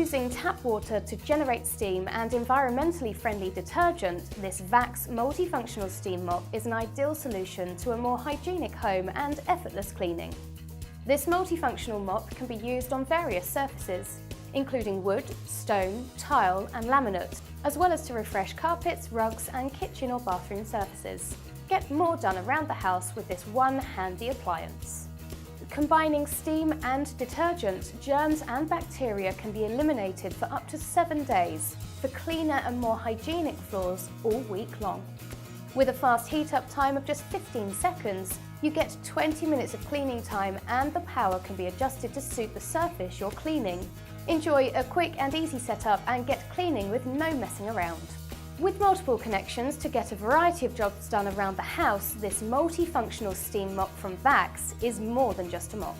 Using tap water to generate steam and environmentally friendly detergent, this Vax multifunctional steam mop is an ideal solution to a more hygienic home and effortless cleaning. This multifunctional mop can be used on various surfaces, including wood, stone, tile and laminate, as well as to refresh carpets, rugs and kitchen or bathroom surfaces. Get more done around the house with this one handy appliance. Combining steam and detergent, germs and bacteria can be eliminated for up to 7 days for cleaner and more hygienic floors all week long. With a fast heat-up time of just 15 seconds, you get 20 minutes of cleaning time and the power can be adjusted to suit the surface you're cleaning. Enjoy a quick and easy setup and get cleaning with no messing around. With multiple connections to get a variety of jobs done around the house, this multifunctional steam mop from Vax is more than just a mop.